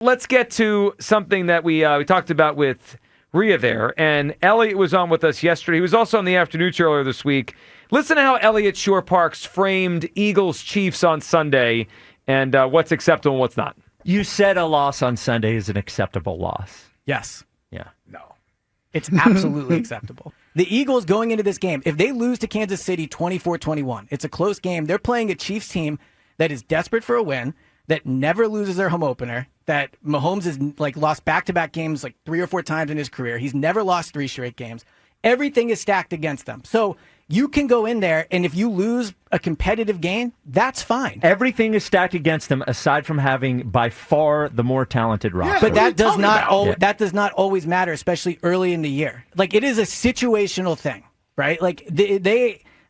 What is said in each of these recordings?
Let's get to something that we talked about with Rhea there. And Eliot was on with us yesterday. He was also on the afternoon show earlier this week. Listen to how Eliot Shorr-Parks framed Eagles-Chiefs on Sunday and what's acceptable and what's not. You said a loss on Sunday is an acceptable loss. Yes. Yeah. No. It's absolutely acceptable. The Eagles going into this game, if they lose to Kansas City 24-21, it's a close game. They're playing a Chiefs team that is desperate for a win, that never loses their home opener, that Mahomes has lost back-to-back games 3 or 4 times in his career. He's never lost 3 straight games. Everything is stacked against them. So you can go in there, and if you lose a competitive game, that's fine. Everything is stacked against them, aside from having by far the more talented roster. But that does not always matter, especially early in the year. It is a situational thing, right?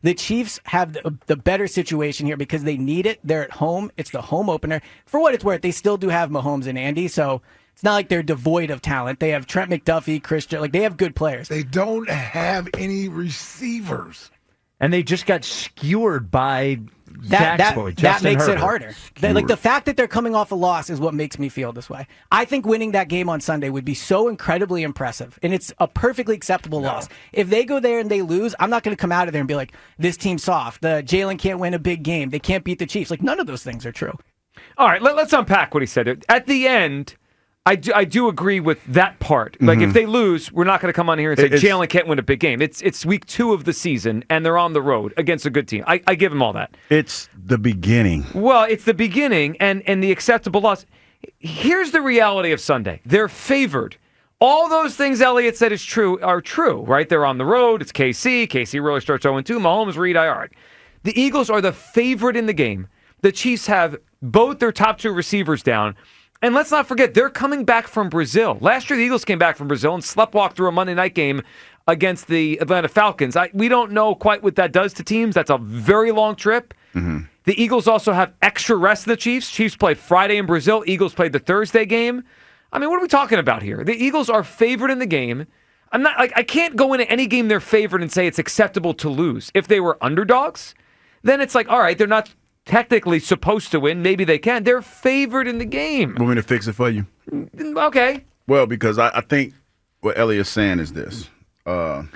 The Chiefs have the better situation here because they need it. They're at home. It's the home opener. For what it's worth, they still do have Mahomes and Andy, so it's not like they're devoid of talent. They have Trent McDuffie, Christian. They have good players. They don't have any receivers. And they just got skewered by That makes Herbert. it harder. The fact that they're coming off a loss is what makes me feel this way. I think winning that game on Sunday would be so incredibly impressive, and it's a perfectly acceptable loss. If they go there and they lose, I'm not going to come out of there and be like, this team's soft. Jalen can't win a big game. They can't beat the Chiefs. None of those things are true. All right, let's unpack what he said. At the end, I do agree with that part. If they lose, we're not going to come on here and say Jalen can't win a big game. It's week 2 of the season, and they're on the road against a good team. I give them all that. It's the beginning. Well, it's the beginning and the acceptable loss. Here's the reality of Sunday. They're favored. All those things Eliot said are true, right? They're on the road. It's KC. KC really starts 0-2. Mahomes, Reed, IR. The Eagles are the favorite in the game. The Chiefs have both their top 2 receivers down. And let's not forget, they're coming back from Brazil. Last year, the Eagles came back from Brazil and sleptwalked through a Monday night game against the Atlanta Falcons. We don't know quite what that does to teams. That's a very long trip. Mm-hmm. The Eagles also have extra rest than the Chiefs. Chiefs played Friday in Brazil. Eagles played the Thursday game. What are we talking about here? The Eagles are favored in the game. I can't go into any game they're favored and say it's acceptable to lose. If they were underdogs, then it's all right, they're not technically supposed to win. Maybe they can. They're favored in the game. Want me to fix it for you? Okay. Well, because I think what Eliot's saying is this. Kansas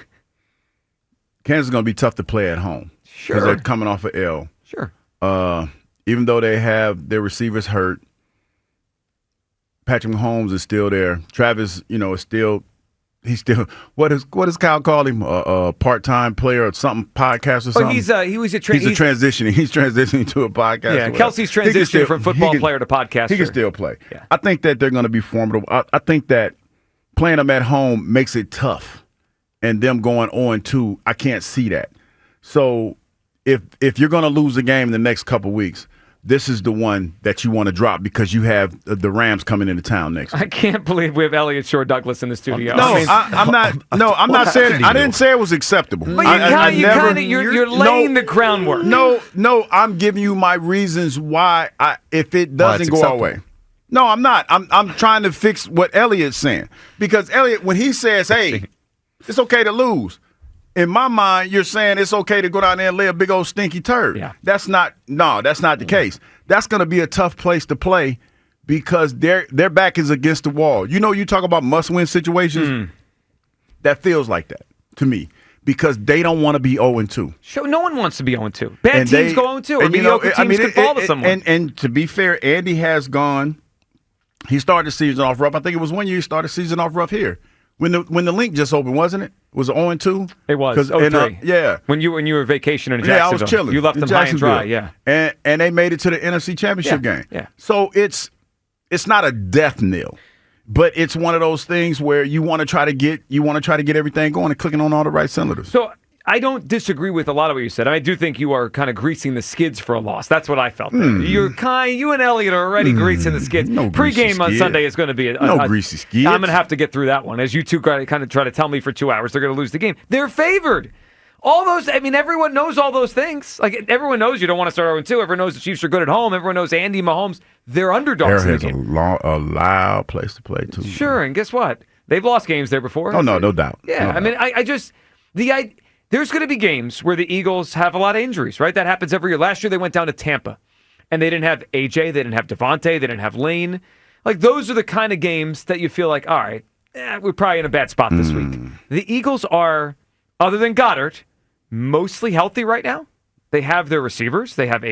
is going to be tough to play at home. Sure. Because they're coming off an L. Sure. Even though they have their receivers hurt, Patrick Mahomes is still there. Travis, is still – he's still what does Kyle call him? A part-time player or something, podcast or something? He's transitioning. He's transitioning to a podcast. Yeah, Kelsey's transitioning from football player to podcaster. He can still play. Yeah. I think that they're going to be formidable. I think that playing them at home makes it tough, and them going 0-2, I can't see that. So if you're going to lose the game in the next couple weeks, this is the one that you want to drop because you have the Rams coming into town next week. I can't believe we have Eliot Shorr-Douglas in the studio. No, I'm not. No, I'm not saying. I didn't say it was acceptable. But you're laying the groundwork. No, I'm giving you my reasons why. If it doesn't go our way. No, I'm not. I'm trying to fix what Eliot's saying because Eliot, when he says, "Hey, it's okay to lose." In my mind, you're saying it's okay to go down there and lay a big old stinky turd. Yeah. That's not the case. That's going to be a tough place to play because their back is against the wall. You talk about must-win situations. That feels like that to me because they don't want to be 0-2. Sure, no one wants to be 0-2. Bad teams go 0-2. Or mediocre teams can fall to someone. And to be fair, Andy has gone. He started the season off rough. I think it was 1 year he started the season off rough here. When the link just opened, wasn't it? Was it 0-2? It was. 0-3. Yeah. When you were vacationing in Jacksonville. Yeah, I was chilling. You left them high and dry, yeah. And they made it to the NFC Championship game. Yeah. So it's not a death knell, but it's one of those things where you want to try to get everything going and clicking on all the right cylinders. So I don't disagree with a lot of what you said. I do think you are kind of greasing the skids for a loss. That's what I felt there. You and Eliot are already greasing the skids. No Pre-game on Sunday is going to be no greasy skids. I'm going to have to get through that one. As you two kind of try to tell me for 2 hours they're going to lose the game. They're favored. All those, everyone knows all those things. Everyone knows you don't want to start 0-2. Everyone knows the Chiefs are good at home. Everyone knows Andy Mahomes. They're underdogs in the game. A loud place to play, too. Sure, and guess what? They've lost games there before. Oh, no doubt. Yeah, no doubt. There's going to be games where the Eagles have a lot of injuries, right? That happens every year. Last year they went down to Tampa, and they didn't have AJ, they didn't have Devontae, they didn't have Lane. Like, those are the kind of games that you feel like, all right, we're probably in a bad spot this week. The Eagles are, other than Goddard, mostly healthy right now. They have their receivers. They have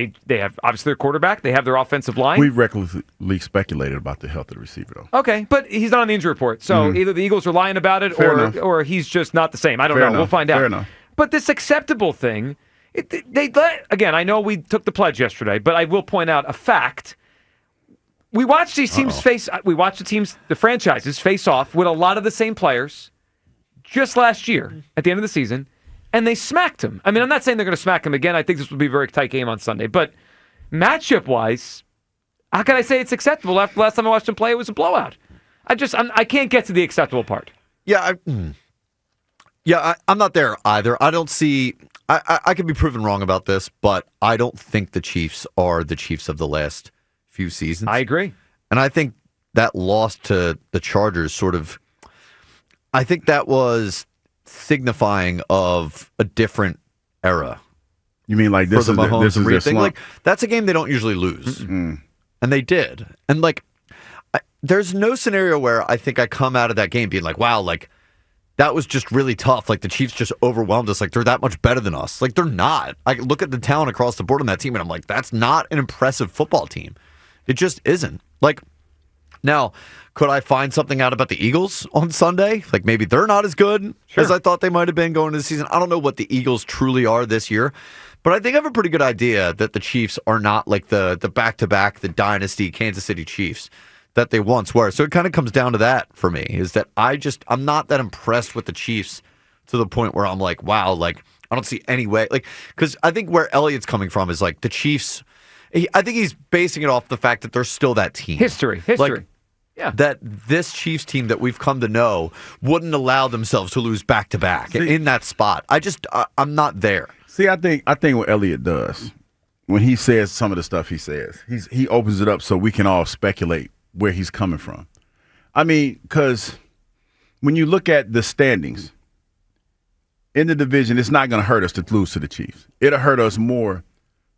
obviously their quarterback. They have their offensive line. We recklessly speculated about the health of the receiver, though. Okay, but he's not on the injury report. So either the Eagles are lying about it or he's just not the same. I don't know. We'll find out. Fair enough. But this acceptable thing, again, I know we took the pledge yesterday, but I will point out a fact. We watched these teams the franchises face off with a lot of the same players just last year at the end of the season, and they smacked them. I mean, I'm not saying they're going to smack them again. I think this will be a very tight game on Sunday. But matchup-wise, how can I say it's acceptable? After the last time I watched them play, it was a blowout. I can't get to the acceptable part. I'm not there either. I don't see. I could be proven wrong about this, but I don't think the Chiefs are the Chiefs of the last few seasons. I agree. And I think that loss to the Chargers I think that was signifying of a different era. You mean like this is their thing? Like, that's a game they don't usually lose. And they did. And there's no scenario where I think I come out of that game being like, wow, like, that was just really tough. Like, the Chiefs just overwhelmed us. Like, they're that much better than us. Like, they're not. I look at the talent across the board on that team, and I'm like, that's not an impressive football team. It just isn't. Like, now, could I find something out about the Eagles on Sunday? Like, maybe they're not as good as I thought they might have been going into the season. I don't know what the Eagles truly are this year, but I think I have a pretty good idea that the Chiefs are not like the back-to-back, the dynasty Kansas City Chiefs that they once were. So it kind of comes down to that for me, is that I'm not that impressed with the Chiefs to the point where I'm like, wow, like, I don't see any way. Like, because I think where Eliot's coming from is like the Chiefs, I think he's basing it off the fact that they're still that team. History. Like, yeah. That this Chiefs team that we've come to know wouldn't allow themselves to lose back-to-back in that spot. I'm not there. See, I think what Eliot does when he says some of the stuff he says, he opens it up so we can all speculate where he's coming from. I mean, because when you look at the standings in the division, it's not going to hurt us to lose to the Chiefs. It'll hurt us more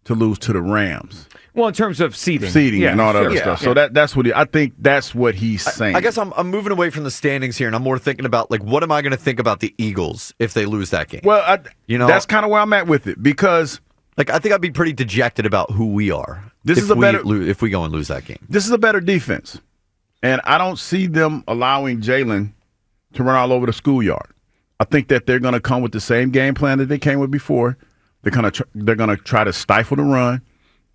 to lose to the Rams. Well, in terms of seeding and all that other stuff. So that's what I think that's what he's saying. I guess I'm moving away from the standings here, and I'm more thinking about, like, what am I going to think about the Eagles if they lose that game? Well, that's kind of where I'm at with it, because like, I think I'd be pretty dejected about who we are if we go and lose that game. This is a better defense, and I don't see them allowing Jalen to run all over the schoolyard. I think that they're going to come with the same game plan that they came with before. They're going to try to stifle the run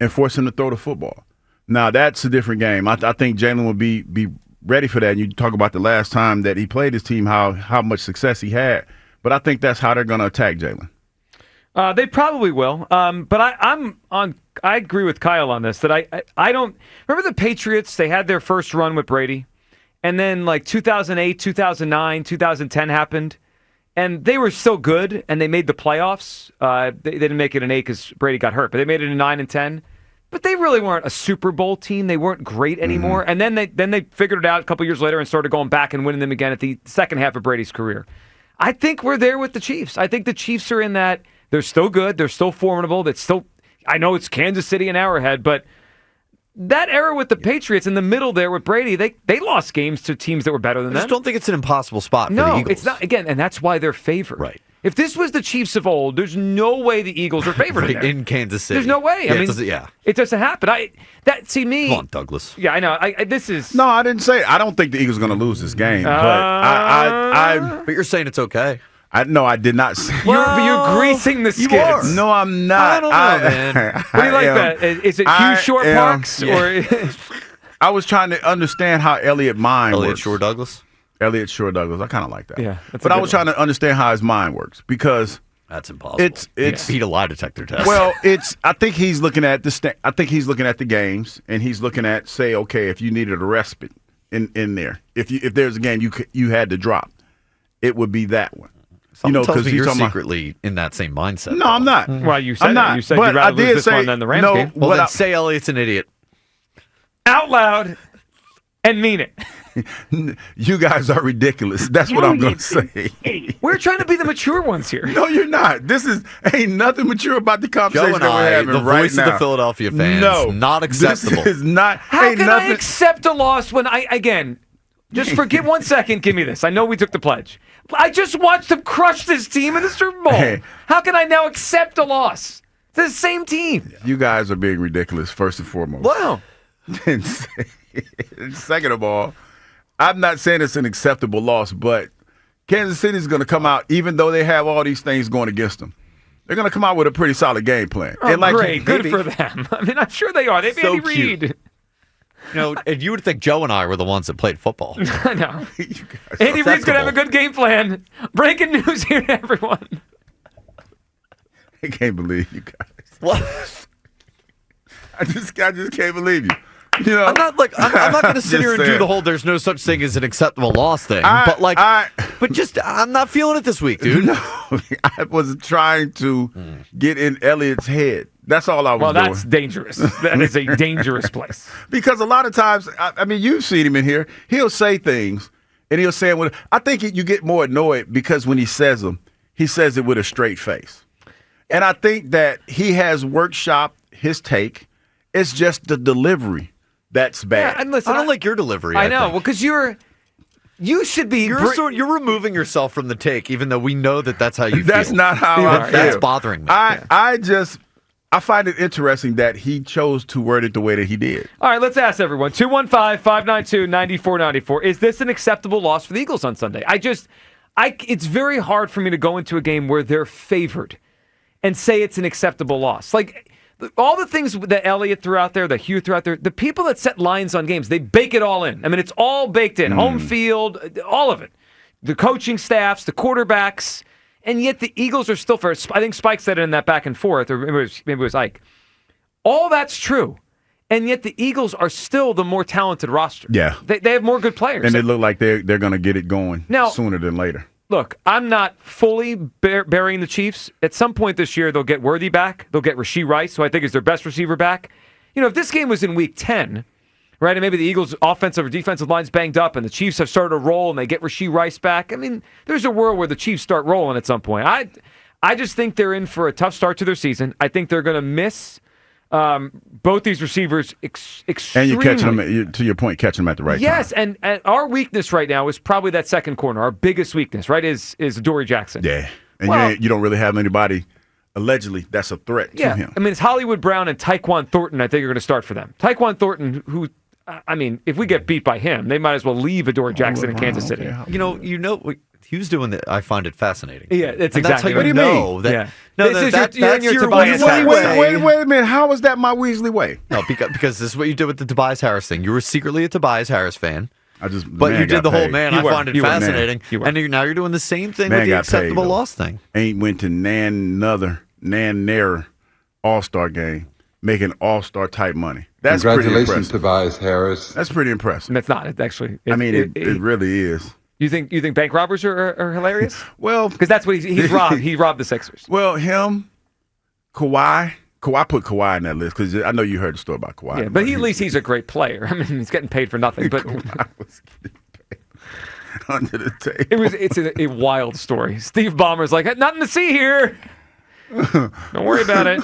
and force him to throw the football. Now, that's a different game. I think Jalen will be ready for that. And you talk about the last time that he played his team, how much success he had. But I think that's how they're going to attack Jalen. They probably will. But I agree with Kyle on this, that I don't – remember the Patriots? They had their first run with Brady. And then, like, 2008, 2009, 2010 happened. And they were still good, and they made the playoffs. They didn't make it in 8 because Brady got hurt, but they made it in 9 and 10. But they really weren't a Super Bowl team. They weren't great anymore. And then they figured it out a couple years later and started going back and winning them again at the second half of Brady's career. I think we're there with the Chiefs. I think the Chiefs are in that. They're still good. They're still formidable. I know it's Kansas City and Arrowhead, but that era with the Patriots in the middle there with Brady, they lost games to teams that were better than them. I just don't think it's an impossible spot for the Eagles. No, it's not. Again, and that's why they're favored. Right. If this was the Chiefs of old, there's no way the Eagles are favored in Kansas City. There's no way. Yeah, it doesn't happen. Come on, Douglas. Yeah, I know. This is no. I didn't say. I don't think the Eagles are going to lose this game. But you're saying it's okay. I did not say. You're greasing the skids. No, I'm not. I don't know, man. What do you like that? Is it Hugh Shorr-Parks? I was trying to understand how Eliot mind works. Eliot Shorr-Douglas? Eliot Shorr-Douglas. I kind of like that. Yeah, but I was trying to understand how his mind works, because that's impossible. It's beat a lie detector test. Well, I think he's looking at the games, and he's looking at, say, okay, if you needed a respite in there, if there's a game you had to drop, it would be that one. Someone tells me you're secretly in that same mindset. No, I'm not. Well, you said I'm not. You said you'd rather lose this one than the Rams game. Well, then say Eliot's an idiot. Out loud and mean it. You guys are ridiculous. That's what I'm going to say. We're trying to be the mature ones here. No, you're not. Ain't nothing mature about the conversation Joe and that we're I, having the right voice now. of the Philadelphia fans, not acceptable. This is not. How ain't can I nothing. accept a loss when just forget 1 second, give me this. I know we took the pledge. I just watched them crush this team in the Super Bowl. Hey. How can I now accept a loss? It's the same team. You guys are being ridiculous, first and foremost. Wow. And second of all, I'm not saying it's an acceptable loss, but Kansas City is going to come out, even though they have all these things going against them. They're going to come out with a pretty solid game plan. Oh, and great. Good for them. I mean, I'm sure they are. They have So Andy cute. Reid. And you would think Joe and I were the ones that played football. I know. Andy Reid's going to have a good game plan. Breaking news here to everyone. I can't believe you guys. What? I just can't believe you. You know, I'm not going to sit here and do the whole "there's no such thing as an acceptable loss" thing. I'm not feeling it this week, dude. No, I was trying to get in Eliot's head. That's all I was doing. Well, that's dangerous. That is a dangerous place. Because a lot of times, I mean, you've seen him in here. He'll say things, and he'll say it. I think you get more annoyed because when he says them, he says it with a straight face. And I think that he has workshopped his take. It's just the delivery that's bad. Yeah, and listen, I don't like your delivery. I know. Well, because you should be. You're removing yourself from the take, even though we know that's how you feel. That's not how I feel. That's bothering me. I find it interesting that he chose to word it the way that he did. All right, let's ask everyone. 215-592-9494. Is this an acceptable loss for the Eagles on Sunday? It's very hard for me to go into a game where they're favored and say it's an acceptable loss. Like, all the things that Eliot threw out there, that Hugh threw out there, the people that set lines on games, they bake it all in. I mean, it's all baked in. Home field, all of it. The coaching staffs, the quarterbacks, and yet the Eagles are still first. I think Spike said it in that back and forth, or maybe it was Ike. All that's true, and yet the Eagles are still the more talented roster. Yeah. They have more good players. And they look like they're going to get it going sooner than later. Look, I'm not fully burying the Chiefs. At some point this year, they'll get Worthy back. They'll get Rashee Rice, who I think is their best receiver, back. You know, if this game was in Week 10, right, and maybe the Eagles' offensive or defensive line's banged up and the Chiefs have started to roll and they get Rashee Rice back, I mean, there's a world where the Chiefs start rolling at some point. I just think they're in for a tough start to their season. I think they're going to miss both these receivers extremely. And you're catching them, to your point, catching them at the right time. Yes, and our weakness right now is probably that second corner. Our biggest weakness, right, is Dory Jackson. Yeah, and you don't really have anybody, allegedly, that's a threat to him. I mean, it's Hollywood Brown and Tyquan Thornton I think are going to start for them. Tyquan Thornton, who, I mean, if we get beat by him, they might as well leave Adoree Jackson in Kansas City. You know what Hugh's doing that. I find it fascinating. Yeah, it's and exactly. That's how you know that. Yeah. No, That's you're your your Tobias Weasley Harris. way. Wait a minute. How is that my Weasley way? No, because this is what you did with the Tobias Harris thing. You were secretly a Tobias Harris fan. But you did the whole man. I find it fascinating. And now you're doing the same thing with the acceptable loss thing. Ain't went to Nan All-Star game, making All-Star type money. That's Congratulations, pretty impressive. Tobias Harris. That's pretty impressive. And it's not. It's actually. It really is. You think bank robbers are hilarious? Well, because that's what he's robbed. He robbed the Sixers. Well, him, Kawhi. I put Kawhi in that list because I know you heard the story about Kawhi. Yeah, but at least he's a great player. I mean, he's getting paid for nothing. But Kawhi was getting paid under the table. It's a wild story. Steve Ballmer's like, nothing to see here. Don't worry about it.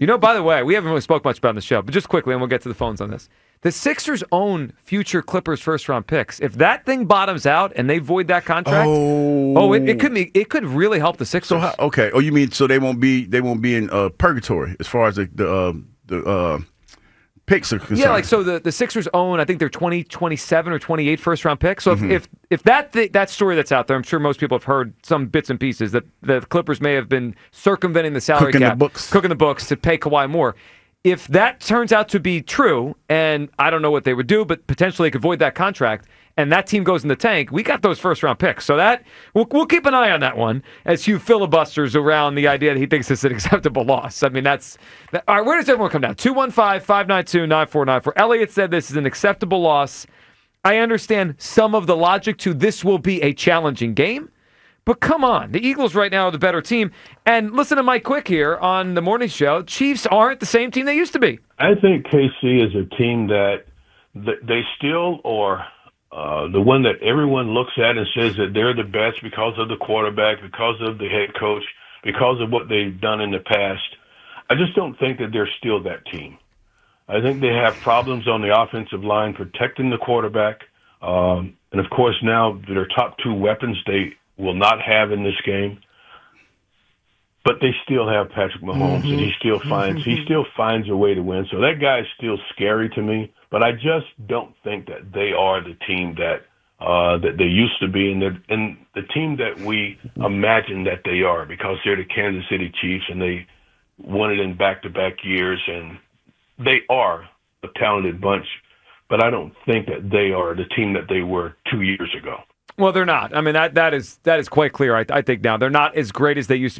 You know, by the way, we haven't really spoke much about the show, but just quickly, and we'll get to the phones on this. The Sixers own future Clippers first-round picks. If that thing bottoms out and they void that contract, it could really help the Sixers. So okay. Oh, you mean so they won't be in purgatory as far as the picks are concerned? Yeah, like so the Sixers own, I think they're 2027 or 28 first-round picks. So if that story that's out there, I'm sure most people have heard some bits and pieces that the Clippers may have been circumventing the salary cap, cooking the books to pay Kawhi more. If that turns out to be true, and I don't know what they would do, but potentially they could void that contract, and that team goes in the tank, we got those first-round picks. So that we'll keep an eye on that one as Hugh filibusters around the idea that he thinks it's an acceptable loss. I mean, all right, where does everyone come down? 215-592-9494. Eliot said this is an acceptable loss. I understand some of the logic to this will be a challenging game. But come on, the Eagles right now are the better team. And listen to Mike Quick here on the morning show. Chiefs aren't the same team they used to be. I think KC is a team that they still are the one that everyone looks at and says that they're the best because of the quarterback, because of the head coach, because of what they've done in the past. I just don't think that they're still that team. I think they have problems on the offensive line protecting the quarterback. And, of course, now their top two weapons they will not have in this game. But they still have Patrick Mahomes, and he still finds a way to win. So that guy is still scary to me. But I just don't think that they are the team that they used to be, and the team that we imagine that they are, because they're the Kansas City Chiefs and they won it in back-to-back years, and they are a talented bunch. But I don't think that they are the team that they were 2 years ago. Well, they're not. I mean, that is quite clear. I think now they're not as great as they used to be.